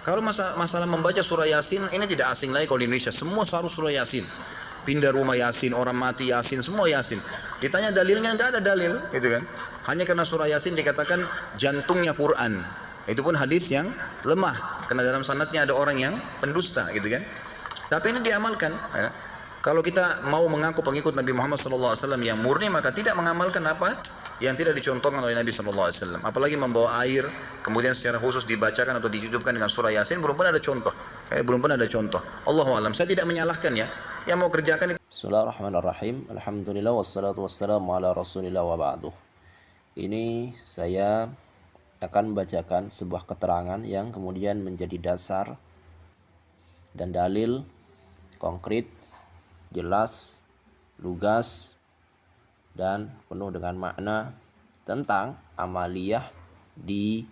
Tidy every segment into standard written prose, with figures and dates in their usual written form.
Kalau masalah membaca surah Yasin, ini tidak asing lagi kalau di Indonesia. Semua selalu surah Yasin. Pindah rumah Yasin, orang mati Yasin, semua Yasin. Ditanya dalilnya, nggak ada dalil, gitu kan? Hanya karena surah Yasin dikatakan jantungnya Quran. Itu pun hadis yang lemah, karena dalam sanadnya ada orang yang pendusta, gitu kan? Tapi ini diamalkan. Ya. Kalau kita mau mengaku pengikut Nabi Muhammad SAW yang murni, maka tidak mengamalkan apa yang tidak dicontohkan oleh Nabi SAW. Apalagi membawa air, kemudian secara khusus dibacakan atau ditutupkan dengan surah Yasin, belum pernah ada contoh. Belum pernah ada contoh. Allahu alam. Saya tidak menyalahkan ya. Yang mau kerjakan itu. Bismillahirrahmanirrahim. Alhamdulillah wassalatu wassalamu ala Rasulillah wa ba'du. Ini saya akan membacakan sebuah keterangan yang kemudian menjadi dasar dan dalil konkret, jelas, lugas, dan penuh dengan makna tentang amaliyah di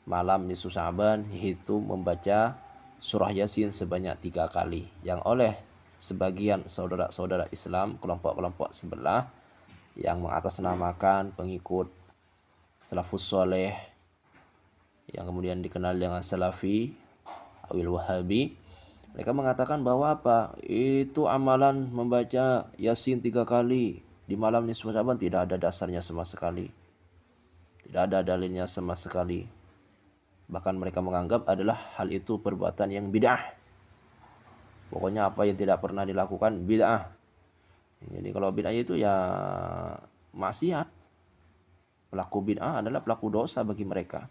malam nisfu Sya'ban, yaitu membaca surah Yasin sebanyak 3 kali, yang oleh sebagian saudara-saudara Islam, kelompok-kelompok sebelah yang mengatasnamakan pengikut salafus soleh yang kemudian dikenal dengan salafi awil wahabi, mereka mengatakan bahwa apa? Itu amalan membaca Yasin 3 kali di malam nisfu Sya'ban tidak ada dasarnya sama sekali. Tidak ada dalilnya sama sekali. Bahkan mereka menganggap adalah hal itu perbuatan yang bid'ah. Pokoknya apa yang tidak pernah dilakukan bid'ah. Jadi kalau bid'ah itu ya maksiat. Pelaku bid'ah adalah pelaku dosa bagi mereka.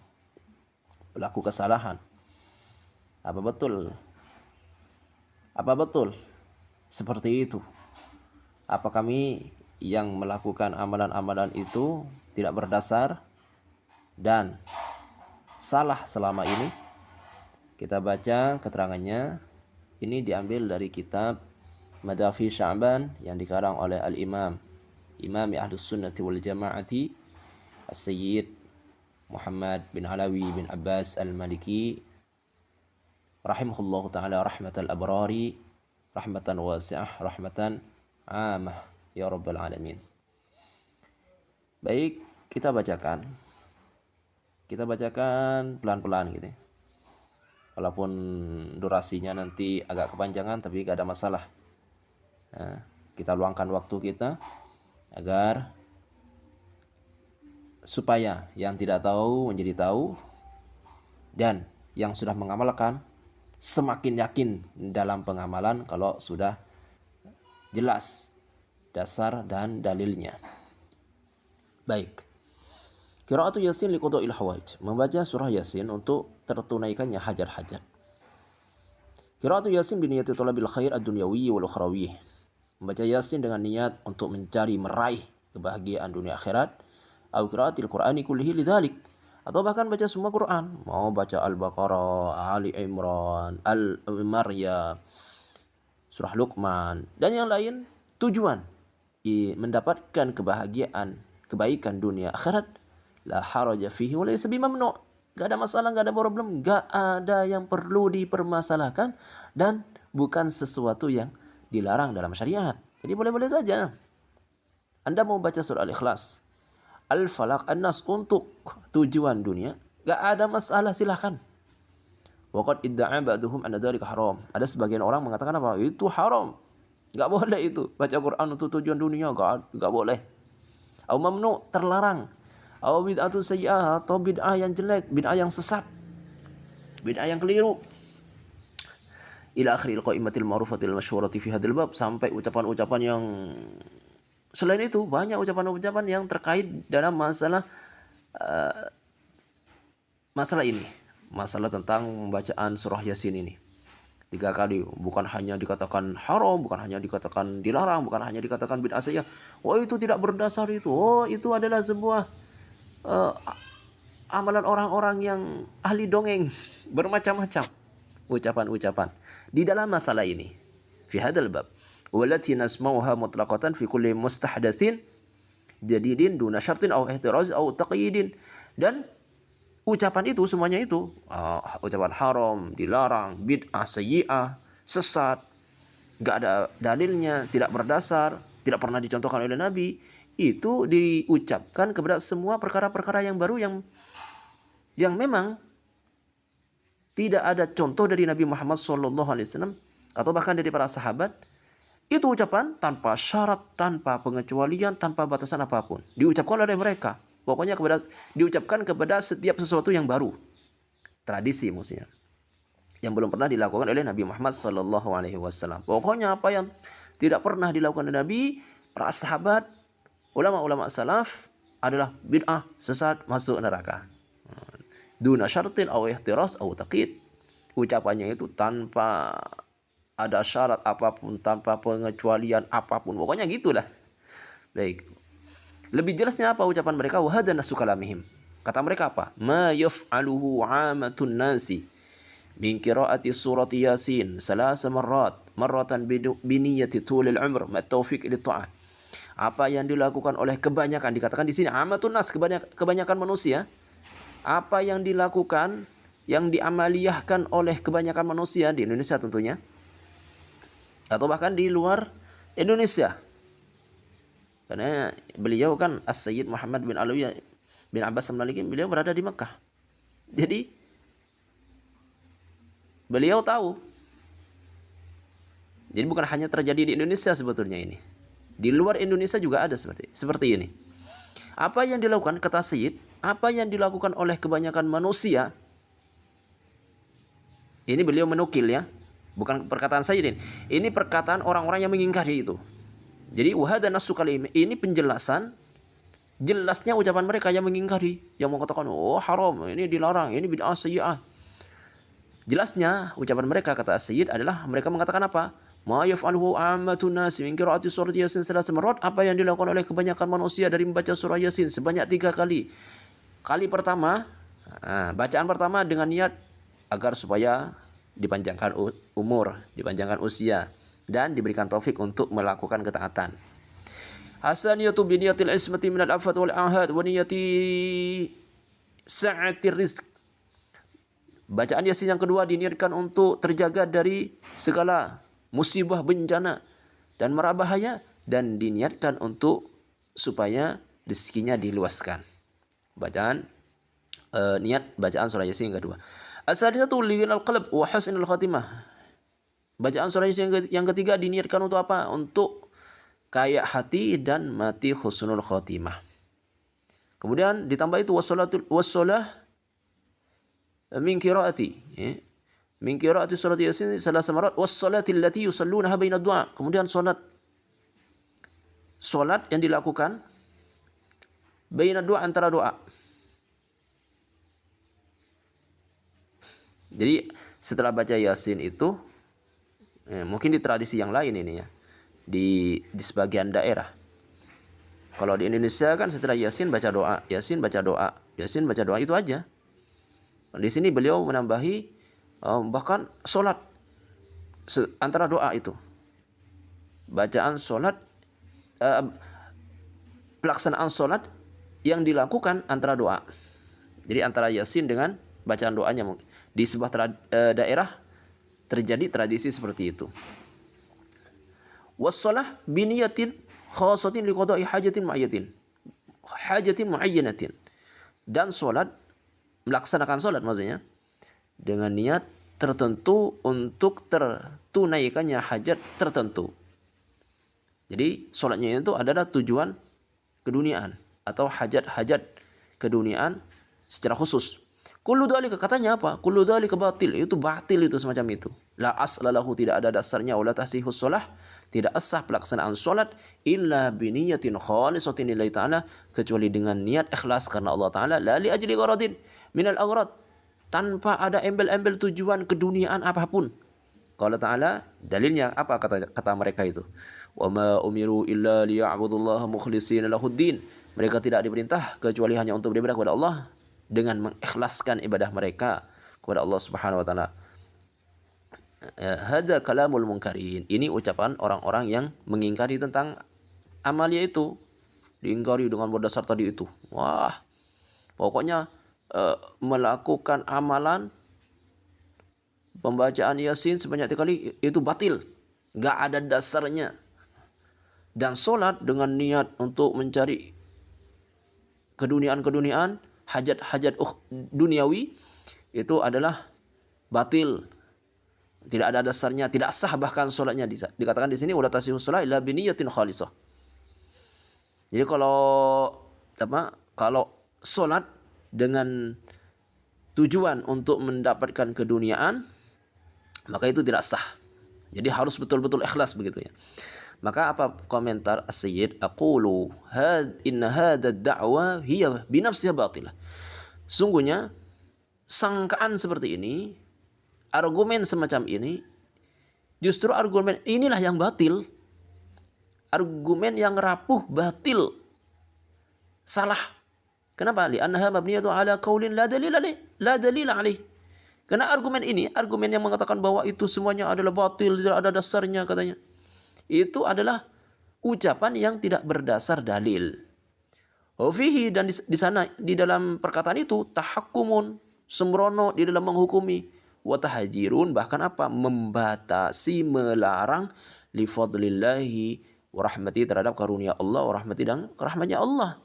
Pelaku kesalahan. Apa betul? Apa betul seperti itu? Apa kami yang melakukan amalan-amalan itu tidak berdasar dan salah selama ini? Kita baca keterangannya. Ini diambil dari kitab Madhafi Sya'ban yang dikarang oleh Al-Imam Ahlus Sunnati wal Jama'ati As-Sayyid Muhammad bin Alawi bin Abbas Al-Maliki rahimahullahu ta'ala rahmatal abrari rahmatan wasi'ah rahmatan amah ya rabbal alamin. Baik, kita bacakan pelan-pelan gitu. Walaupun durasinya nanti agak kepanjangan, tapi gak ada masalah. Nah, kita luangkan waktu kita agar supaya yang tidak tahu menjadi tahu dan yang sudah mengamalkan semakin yakin dalam pengamalan kalau sudah jelas dasar dan dalilnya. Baik. Qira'atu Yasin liqada'il hawaij. Membaca surah Yasin untuk tertunaikannya hajat-hajat. Qira'atu Yasin biniyati talabil khair ad-dunyawi wal ukhrawi. Membaca Yasin dengan niat untuk mencari meraih kebahagiaan dunia akhirat. Au qira'atil Qur'ani kullihi lidzalik. Atau bahkan baca semua Quran. Mau baca Al-Baqarah, Ali Imran, Al-Maryam, surah Luqman, dan yang lain, tujuan mendapatkan kebaikan dunia akhirat. La haraja fihi wa laysa bimamnu'. Gak ada masalah, gak ada problem, gak ada yang perlu dipermasalahkan dan bukan sesuatu yang dilarang dalam syariat. Jadi boleh-boleh saja. Anda mau baca surah Al-Ikhlas, Al-Falaq, An-Nas untuk tujuan dunia, gak ada masalah, silahkan. Waqad idda'a ba'duhum anna dzalika haram. Ada sebagian orang mengatakan apa? Itu haram. Gak boleh itu. Baca Quran untuk tujuan dunia, gak boleh. Au mamnu, terlarang. Au bid'atu sayyi'ah, atau bid'ah yang jelek, bid'ah yang sesat, bid'ah yang keliru. Ila akhiril qaimatil ma'rufatil masyhurati fi hadzal bab, sampai ucapan-ucapan yang selain itu banyak ucapan-ucapan yang terkait dalam masalah ini, masalah tentang pembacaan surah Yasin ini 3 kali. Bukan hanya dikatakan haram, bukan hanya dikatakan dilarang, bukan hanya dikatakan bid'ah saja. Oh, itu tidak berdasar itu. Oh, itu adalah sebuah amalan orang-orang yang ahli dongeng, bermacam-macam ucapan-ucapan di dalam masalah ini. Fi hadzal bab wallati nasmauha mutlaqatan fi kulli mustahdatsin jadidin duna syartin aw ihtiraz aw taqyidin. Dan ucapan itu semuanya itu ucapan haram, dilarang, bid'ah, sayyi'ah, sesat, gak ada dalilnya, tidak berdasar, tidak pernah dicontohkan oleh Nabi, itu diucapkan kepada semua perkara-perkara yang baru yang memang tidak ada contoh dari Nabi Muhammad SAW atau bahkan dari para sahabat itu ucapan tanpa syarat, tanpa pengecualian, tanpa batasan apapun. Diucapkan oleh mereka. Pokoknya diucapkan kepada setiap sesuatu yang baru. Tradisi maksudnya. Yang belum pernah dilakukan oleh Nabi Muhammad SAW. Pokoknya apa yang tidak pernah dilakukan oleh Nabi, para sahabat, ulama-ulama salaf adalah bid'ah, sesat, masuk neraka. Duna syartin aw ihtiras aw taqid. Ucapannya itu tanpa ada syarat apapun, tanpa pengecualian apapun. Pokoknya gitulah. Baik. Lebih jelasnya apa ucapan mereka? Wa hadha nasu kalamihim. Kata mereka apa? Ma yaf'aluhu 'amatun nasi min qira'ati surati Yasin salasa marratan biniyati tulil umr ma taufiq li ta'ah. Apa yang dilakukan oleh kebanyakan, dikatakan di sini amatun nas, kebanyakan manusia. Apa yang dilakukan, yang diamaliyahkan oleh kebanyakan manusia di Indonesia tentunya, atau bahkan di luar Indonesia. Karena beliau kan As-Sayyid Muhammad bin Alawiyah bin Abbas Al-Maliki, beliau berada di Mekah. Jadi beliau tahu. Jadi bukan hanya terjadi di Indonesia sebetulnya ini. Di luar Indonesia juga ada seperti ini. Apa yang dilakukan, kata Sayyid, apa yang dilakukan oleh kebanyakan manusia, ini beliau menukil ya, bukan perkataan Sayyid ini. Ini perkataan orang-orang yang mengingkari itu. Jadi wahada nasu kalim, ini penjelasan, jelasnya ucapan mereka yang mengingkari, yang mengatakan oh haram, ini dilarang, ini bid'ah sayyi'ah. Jelasnya ucapan mereka, kata Sayyid, adalah mereka mengatakan apa? Ma yaf'aluhu 'ammatun nas min qira'ati surati Yasin salas marrat. Apa yang dilakukan oleh kebanyakan manusia dari membaca surah Yasin sebanyak 3 kali. Kali pertama, bacaan pertama dengan niat agar supaya dipanjangkan umur, dipanjangkan usia, dan diberikan taufik untuk melakukan ketaatan. Hasaniyatu bi niyatil ismati minal afat wal ahad wa niyati sa'atir rizq. Bacaan Yasin yang kedua diniatkan untuk terjaga dari segala musibah, bencana, dan mara bahaya, dan diniatkan untuk supaya rezekinya diluaskan. Niat bacaan surah Yasin yang kedua. As-sadisatu liqinal qalb wa husnul khatimah. Bacaan surah Yasin yang ketiga diniatkan untuk apa? Untuk kaya hati dan mati husnul khatimah. Kemudian ditambah itu wassalah min qiraati, min qiraati surat Yasin salas marat wassalati allati yusallunaha baina du'a. Kemudian salat yang dilakukan baina du'a, antara doa. Jadi setelah baca Yasin itu mungkin di tradisi yang lain ini ya, di sebagian daerah. Kalau di Indonesia kan setelah Yasin baca doa, Yasin baca doa, Yasin baca doa, itu aja. Di sini beliau menambahi bahkan solat antara doa itu, bacaan solat, pelaksanaan solat yang dilakukan antara doa. Jadi antara Yasin dengan bacaan doanya. Di sebuah daerah terjadi tradisi seperti itu. Wassalah biniyatin khasatin liqada'i hajatin muayyanatin. Dan solat, melaksanakan solat maksudnya dengan niat tertentu untuk tertunaikannya hajat tertentu. Jadi solatnya itu adalah tujuan keduniaan atau hajat-hajat keduniaan secara khusus. Kullu dzalika, katanya apa? Kullu dzalika batil, itu batil, itu semacam itu. La aslalahu, tidak ada dasarnya, wala tasihus shalah, tidak sah pelaksanaan salat illa bi niyatin khalisatin lillahi ta'ala, kecuali dengan niat ikhlas karena Allah Ta'ala, la li ajli gharadin minal aghrad, tanpa ada embel-embel tujuan keduniaan apapun. Qala Ta'ala, dalilnya apa kata mereka itu? Wa ma umiru illa liya'budullaha mukhlishina lahuddin. Mereka tidak diperintah kecuali hanya untuk beribadah kepada Allah dengan mengikhlaskan ibadah mereka kepada Allah Subhanahu wa taala. Hada kalamul munkarin. Ini ucapan orang-orang yang mengingkari tentang amalia itu. Diingkari dengan berdasar tadi itu. Wah, pokoknya melakukan amalan pembacaan Yasin sebanyak 3 kali itu batil, gak ada dasarnya. Dan solat dengan niat untuk mencari keduniaan-keduniaan, hajat-hajat duniawi, itu adalah batil, tidak ada dasarnya, tidak sah bahkan sholatnya. Dikatakan di sini wala tasihhu shalah illa biniyatin khalisah. Jadi kalau sholat dengan tujuan untuk mendapatkan keduniaan, maka itu tidak sah. Jadi harus betul-betul ikhlas begitu ya. Maka apa komentar As-Sayyid? Aqulu inna hadha ad-da'wa hiya binafsiha batilah. Sungguhnya sangkaan seperti ini, argumen semacam ini, justru argumen inilah yang batil. Argumen yang rapuh, batil, salah. Kenapa? Li'annaha mabniyatu ala qaulin la dalil alaih. Karena argumen ini, argumen yang mengatakan bahwa itu semuanya adalah batil, tidak ada dasarnya katanya, itu adalah ucapan yang tidak berdasar dalil. Fihi, dan di sana di dalam perkataan itu tahakkumun, sembrono di dalam menghukumi, wa tahjirun, bahkan apa? Membatasi, melarang, li fadlillahi wa rahmati, terhadap karunia Allah, wa rahmati, dan rahmatnya Allah.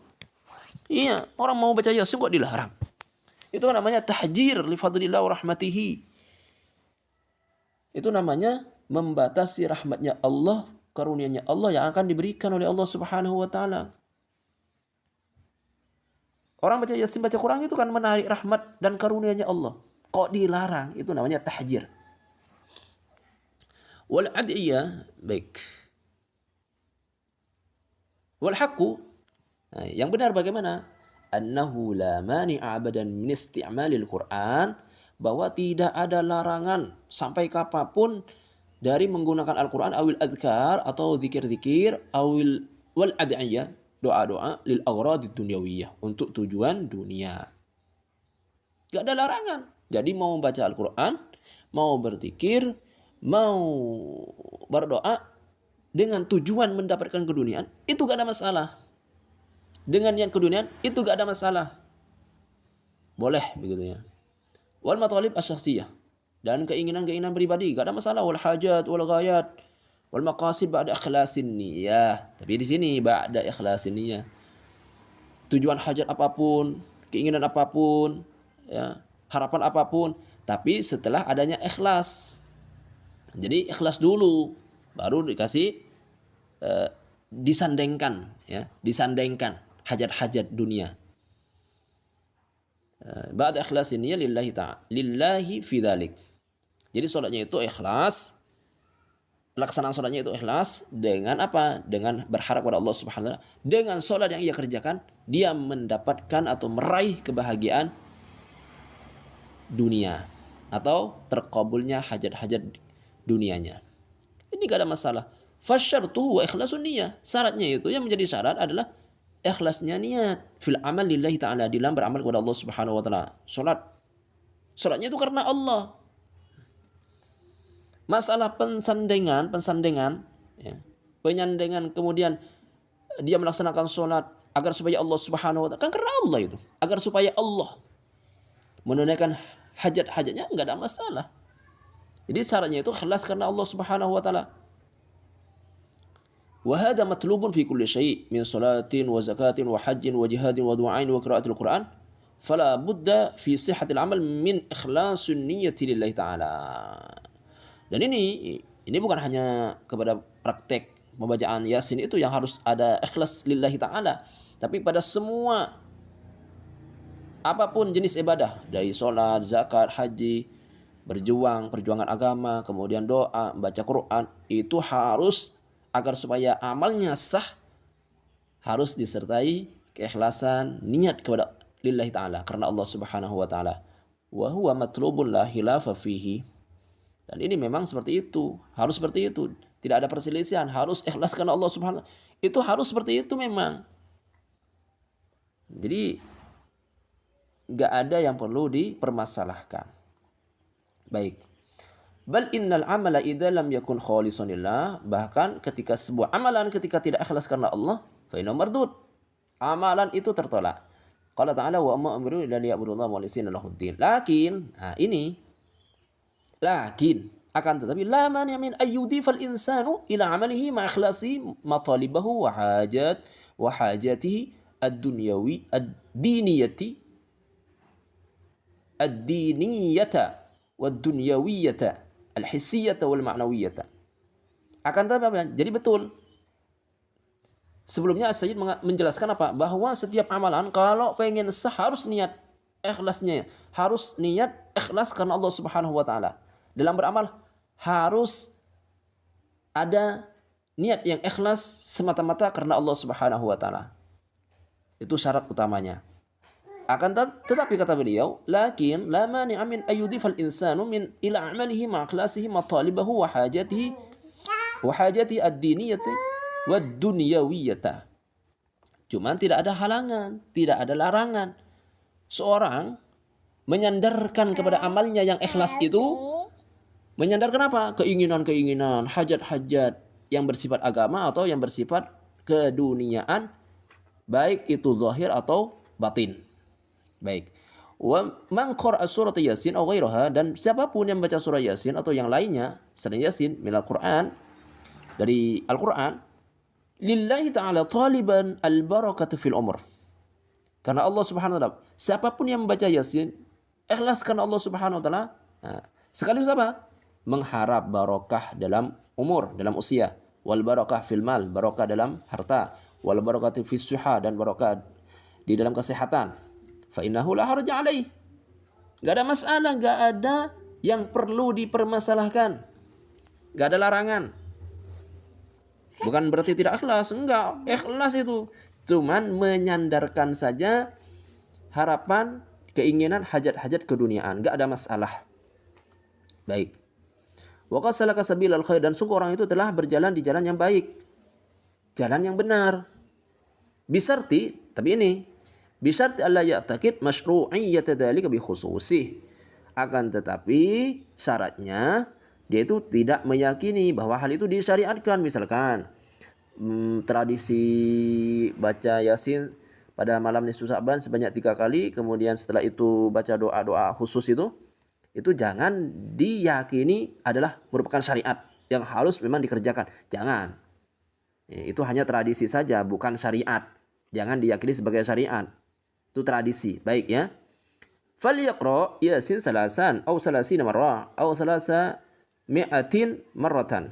Iya, orang mau baca Yasin kok dilarang? Itu namanya tahjir li fadlillah wa rahmatihi. Itu namanya membatasi rahmatnya Allah, karunia-Nya Allah yang akan diberikan oleh Allah Subhanahu wa taala. Orang baca Yasin, baca Quran itu kan menarik rahmat dan karunia-Nya Allah. Kok dilarang? Itu namanya tahjir. Wal ad'iyah, baik. Wal haqqu, yang benar bagaimana? Annahu la mani'a abadan min isti'malil Quran, bahwa tidak ada larangan sampai kapanpun dari menggunakan Al-Quran, awil adhkar, atau zikir-zikir, awil wal ad'iyah, doa-doa, lil aghrad dunyawiyah, untuk tujuan dunia. Gak ada larangan. Jadi mau baca Al-Quran, mau berzikir, mau berdoa dengan tujuan mendapatkan keduniaan, itu gak ada masalah. Dengan niat keduniaan, itu gak ada masalah. Boleh begitu ya. Wal matalib asy-syakhsiyah, dan keinginan-keinginan pribadi, gak ada masalah. Wal hajat wal ghayat wal maqasid ba'da ikhlasin niyah. Tapi di sini ba'da ikhlasin niyah. Tujuan hajat apapun, keinginan apapun, ya, harapan apapun, tapi setelah adanya ikhlas. Jadi ikhlas dulu, baru dikasih disandengkan, ya, disandengkan hajat-hajat dunia. Ba'da ikhlasin niyah lillahi ta'ala, lillahi fi dzalik. Jadi sholatnya itu ikhlas, pelaksanaan sholatnya itu ikhlas dengan apa? Dengan berharap kepada Allah Subhanahu wa taala. Dengan sholat yang ia kerjakan, dia mendapatkan atau meraih kebahagiaan dunia atau terkabulnya hajat-hajat dunianya. Ini gak ada masalah. Fasyartu wa ikhlasun niyah. Syaratnya itu, yang menjadi syarat adalah ikhlasnya niat fil amal lillahi ta'ala, dalam beramal kepada Allah Subhanahu wa taala. Salatnya itu karena Allah. Masalah pensandengan, ya, penyandengan, kemudian dia melaksanakan salat agar supaya Allah Subhanahu wa taala, kan karena Allah itu, agar supaya Allah menunaikan hajat-hajatnya, enggak ada masalah. Jadi syaratnya itu ikhlas karena Allah Subhanahu wa taala. وهذا مطلوب في كل شيء من صلاة وزكاة وحج وجهاد ودعاء وقراءة القرآن فلا بد في صحة العمل من إخلاص النية لله تعالى. Dan ini bukan hanya kepada praktek pembacaan Yasin itu yang harus ada ikhlas lillahi ta'ala, tapi pada semua apapun jenis ibadah, dari sholat, zakat, haji, perjuangan agama, kemudian doa, baca Quran, itu harus, agar supaya amalnya sah, harus disertai keikhlasan niat kepada lillahi ta'ala, karena Allah Subhanahu wa ta'ala. Wa huwa matlubun la khilafa fihi. Dan ini memang seperti itu, harus seperti itu, tidak ada perselisihan, harus ikhlas karena Allah Subhanahu wa ta'ala. Itu harus seperti itu memang. Jadi gak ada yang perlu dipermasalahkan. Baik. Bal innal amala idza lam yakun khalisan lillah, bahkan ketika sebuah amalan ketika tidak ikhlas karena Allah, fa inna mardud, amalan itu tertolak. Qala ta'ala wa amma amru illa liya'budullaha mukhlisina lahuddin. Lakin akan tetapi la mani min ayyudifal insanu ila amalihi ma ikhlasi matalibahu wa hajatihi ad-diniyata wad-dunyawiyata al-hissiyata wal ma'nawiyata. Akan tetapi apa? Jadi betul. Sebelumnya As-Sayyid menjelaskan apa? Bahwa setiap amalan kalau pengen sah harus niat ikhlasnya, harus niat ikhlas karena Allah Subhanahu wa taala. Dalam beramal harus ada niat yang ikhlas semata-mata karena Allah Subhanahu wa taala. Itu syarat utamanya. Akan tetapi kata beliau, lakin la mani'a min ayyudifal insanu min ila amalihi ma ikhlasihi matalibahu wa hajatihi ad-diniyati wad dunyawiyata. Cuman tidak ada halangan, tidak ada larangan seorang menyandarkan kepada amalnya yang ikhlas itu, menyandarkan apa? Keinginan-keinginan, hajat-hajat yang bersifat agama atau yang bersifat keduniaan, baik itu zahir atau batin. Baik. Wa man qara'a surat Yasin atau ghairaha, dan siapapun yang baca surah Yasin atau yang lainnya selain Yasin minal Quran, dari Al-Quran, lillahi ta'ala taliban al-barakatu fil umur. Karena Allah Subhanahu wa taala, siapapun yang membaca Yasin ikhlas karena Allah Subhanahu wa taala, sekaligus apa? Mengharap barokah dalam umur, dalam usia, wal barakah fil mal, barokah dalam harta, wal barakatu fis suha, dan barokah di dalam kesehatan. Fa innahu la harja alaih. Enggak ada masalah, enggak ada yang perlu dipermasalahkan. Enggak ada larangan. Bukan berarti tidak ikhlas, enggak, ikhlas itu. Cuman menyandarkan saja harapan, keinginan, hajat-hajat keduniaan, enggak ada masalah. Baik. Wa qad salaka sabilal khair, dan sungguh orang itu telah berjalan di jalan yang baik. Jalan yang benar. Bisarti, tapi ini bisarti alla ya'taqid masyru'iyyata dzalika bi khususih. Akan tetapi syaratnya dia itu tidak meyakini bahwa hal itu disyariatkan. Misalkan tradisi baca Yasin pada malam nisfu Sya'ban sebanyak 3 kali, kemudian setelah itu baca doa-doa khusus itu jangan diyakini adalah merupakan syariat yang harus memang dikerjakan. Jangan. Itu hanya tradisi saja, bukan syariat. Jangan diyakini sebagai syariat. Itu tradisi. Baik ya. Falyaqra Yasin salasan atau salasina marrah atau salasa mi'atin marratan.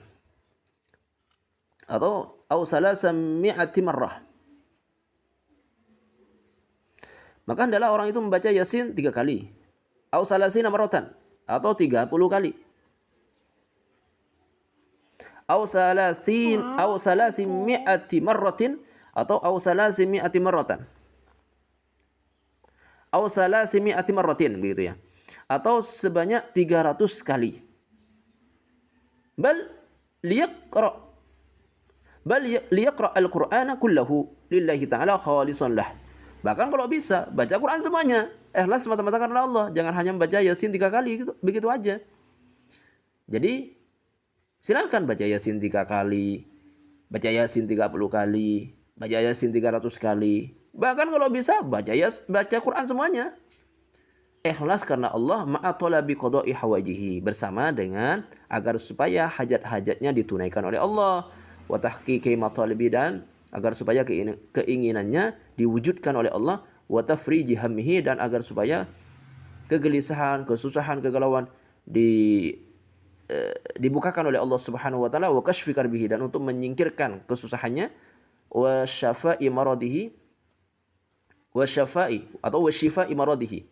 Atau salasa mi'ati marrah. Maka hendaklah orang itu membaca Yasin 3 kali. Atau salasina marratan, atau 30 kali. Atau salasi mi'ati marratin, atau salasi mi'ati marratan. Atau salasi mi'ati marratin, begitu ya. Atau sebanyak 300 kali. Bal liyaqra al-Qur'ana kullahu lillahi ta'ala khalisan lah. Bahkan kalau bisa baca Quran semuanya, ikhlas semata-mata karena Allah, jangan hanya membaca Yasin 3 kali gitu, begitu aja. Jadi silahkan baca Yasin 3 kali, baca Yasin 30 kali, baca Yasin 300 kali. Bahkan kalau bisa baca Quran semuanya. Ikhlas karena Allah ma'a talabi qada'i hawajihi, bersama dengan agar supaya hajat-hajatnya ditunaikan oleh Allah, wa tahqiqi matalibi, dan agar supaya keinginannya diwujudkan oleh Allah, wa tafriji hammihi, dan agar supaya kegelisahan, kesusahan, kegalauan dibukakan oleh Allah Subhanahu wa taala, wa kashfi karbihi, dan untuk menyingkirkan kesusahannya, wa syafa'i maradihi, wa syafa'i atau wa shifai maradihi,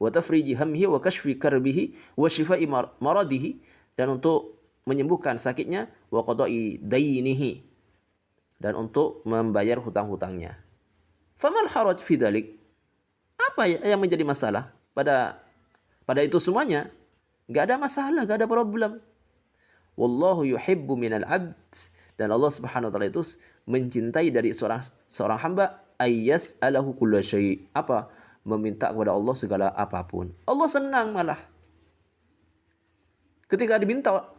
wa tafriji hammihi wa kashfi karbihi wa shifai maradihi, dan untuk menyembuhkan sakitnya, wa qada'i dainihi, dan untuk membayar hutang-hutangnya. Famal haraj fi dzalik? Apa yang menjadi masalah pada itu semuanya? Enggak ada masalah, enggak ada problem. Wallahu yuhibbu minal 'abd, dan Allah Subhanahu wa taala itu mencintai dari seorang hamba, ayyas alahu kullu syai', apa? Meminta kepada Allah segala apapun. Allah senang malah. Ketika diminta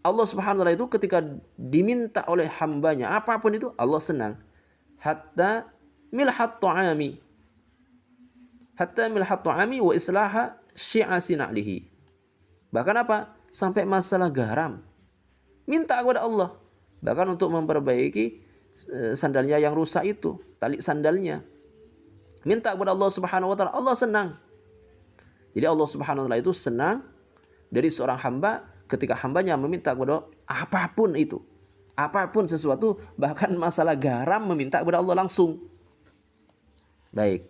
Allah Subhanahu wa taala itu, ketika diminta oleh hambanya apapun itu, Allah senang. Hatta milhat ta'ami wa islaha syi'asi na'lihi. Bahkan apa? Sampai masalah garam. Minta kepada Allah. Bahkan untuk memperbaiki sandalnya yang rusak itu, tali sandalnya. Minta kepada Allah Subhanahu wa taala, Allah senang. Jadi Allah Subhanahu wa taala itu senang dari seorang hamba ketika hambanya meminta kepada apapun itu, apapun sesuatu, bahkan masalah garam meminta kepada Allah langsung. Baik.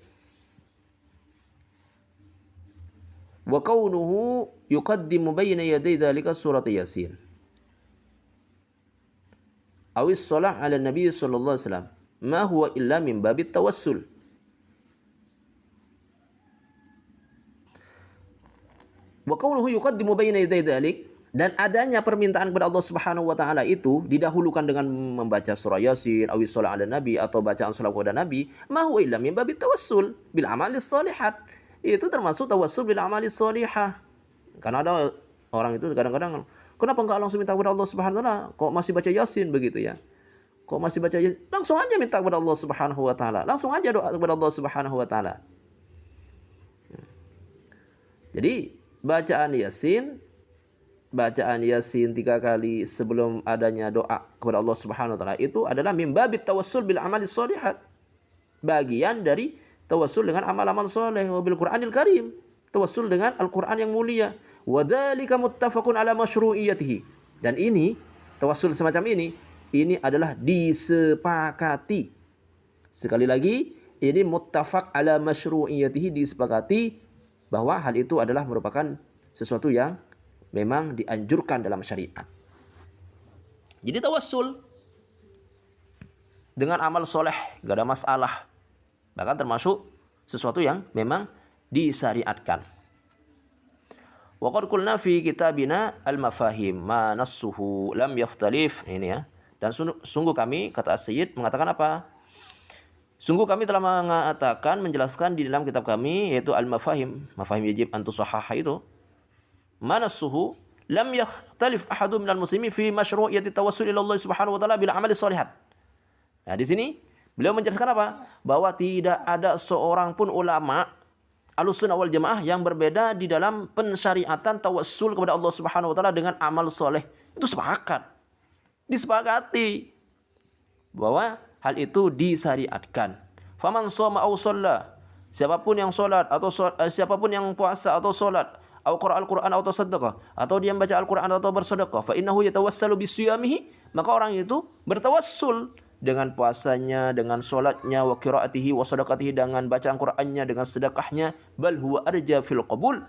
Wa kaunuhu yuqaddimu bayna yaday dzalika surat Yasin. Awis shalah 'ala Nabi sallallahu alaihi wasallam. Ma huwa illa min babit tawassul. Wa kaunuhu yuqaddimu bayna yaday dzalik, dan adanya permintaan kepada Allah Subhanahu wa taala itu didahulukan dengan membaca surah Yasin, awis shalah 'ala Nabi, atau bacaan salat kepada Nabi, ma huwa illa min babit tawassul bil amalis shalihat. Itu termasuk tawassul bil amali sholihah. Karena ada orang itu kadang-kadang, kenapa enggak langsung minta kepada Allah Subhanahu wa taala? Kok masih baca Yasin begitu ya? Kok masih baca Yasin? Langsung aja minta kepada Allah Subhanahu wa taala. Langsung aja doa kepada Allah Subhanahu wa taala. Jadi, bacaan Yasin 3 kali sebelum adanya doa kepada Allah Subhanahu wa taala itu adalah mim babit tawassul bil amali sholihat. Bagian dari tawassul dengan amal-amal soleh, wa bil Qur'anil Karim, tawassul dengan Al-Qur'an yang mulia. Wa dzalika muttafaqun ala masyru'iyyatihi. Dan ini, tawassul semacam ini adalah disepakati. Sekali lagi, ini muttafaq ala masyru'iyyatihi, disepakati bahwa hal itu adalah merupakan sesuatu yang memang dianjurkan dalam syariat. Jadi tawassul dengan amal soleh gak ada masalah. Bahkan termasuk sesuatu yang memang disyariatkan. Wa qad qulna fi kitabina al-mafahim ma nassuhu lam yaftalif. Ini ya. Dan sungguh kami, kata As-Sayyid, mengatakan apa? Sungguh kami telah mengatakan, menjelaskan di dalam kitab kami, yaitu al-mafahim, mafahim yajib an tusahhah itu. Ma nassuhu lam yakhtalif ahadun minal muslimin fi masyru'iyyati tawassul ila Allah Subhanahu wa taala bil amali sholihat. Nah, di sini beliau menjelaskan apa? Bahwa tidak ada seorang pun ulama Ahlussunnah wal Jamaah yang berbeda di dalam pensyariatan tawassul kepada Allah Subhanahu wa taala dengan amal soleh. Itu sepakat. Disepakati bahwa hal itu disyariatkan. Faman shoma aw shalla, siapapun yang salat atau siapapun yang puasa atau salat, atau qara al-Qur'an atau sedekah, atau dia membaca Al-Qur'an atau bersedekah, fa innahu yatawassalu bisiyamihi, maka orang itu bertawassul dengan puasanya, dengan solatnya, wa qiraatihi wa sadaqatihi, dengan bacaan Qur'annya, dengan sedekahnya, bal huwa arja fil qabul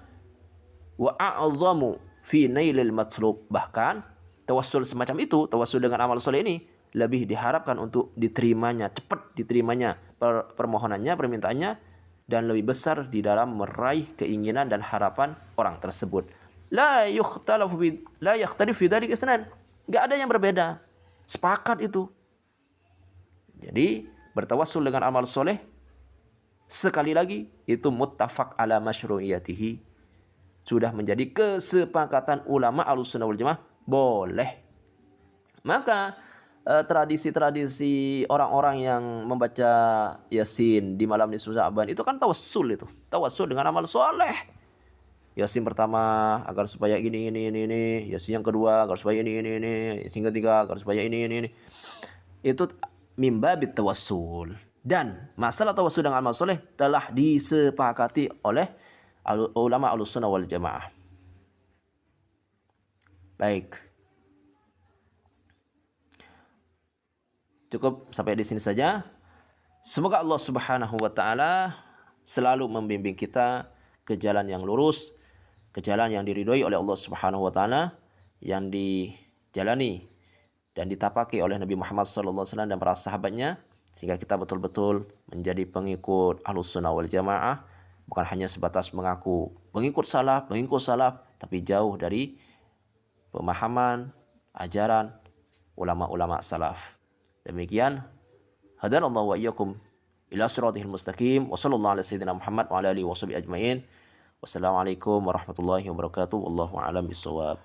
wa a'zamu fi nailil matlub. Bahkan tawassul semacam itu, tawassul dengan amal soleh ini lebih diharapkan untuk diterimanya, cepat diterimanya permohonannya, permintaannya, dan lebih besar di dalam meraih keinginan dan harapan orang tersebut. La yakhtalif fi dzalik isnan. Enggak ada yang berbeda. Sepakat itu. Jadi bertawassul dengan amal soleh, sekali lagi itu muttafaq ala masyru'iyyatihi, sudah menjadi kesepakatan ulama Ahlussunnah wal Jamaah, boleh. Maka tradisi-tradisi orang-orang yang membaca Yasin di malam nisfu Sya'ban itu kan tawassul itu. Tawassul dengan amal soleh. Yasin pertama agar supaya ini. Yasin yang kedua agar supaya ini. Yasin ketiga agar supaya ini. Itu mimbabit tawassul. Dan masalah tawassul dengan amal soleh telah disepakati oleh ulama Ahlussunnah wal Jamaah. Baik. Cukup sampai di sini saja. Semoga Allah Subhanahu wa taala selalu membimbing kita ke jalan yang lurus, ke jalan yang diridhoi oleh Allah Subhanahu wa taala, yang dijalani dan ditapaki oleh Nabi Muhammad sallallahu alaihi wasallam dan para sahabatnya, sehingga kita betul-betul menjadi pengikut Ahlussunnah wal Jamaah, bukan hanya sebatas mengaku pengikut salaf, tapi jauh dari pemahaman, ajaran ulama-ulama salaf. Demikian, hadanallahu wa iyyakum ila siratal mustaqim, wa sallallahu ala sayyidina Muhammad wa ala alihi wa sahbihi ajmain. Wassalamualaikum warahmatullahi wabarakatuh. Wallahu a'lam bissawab.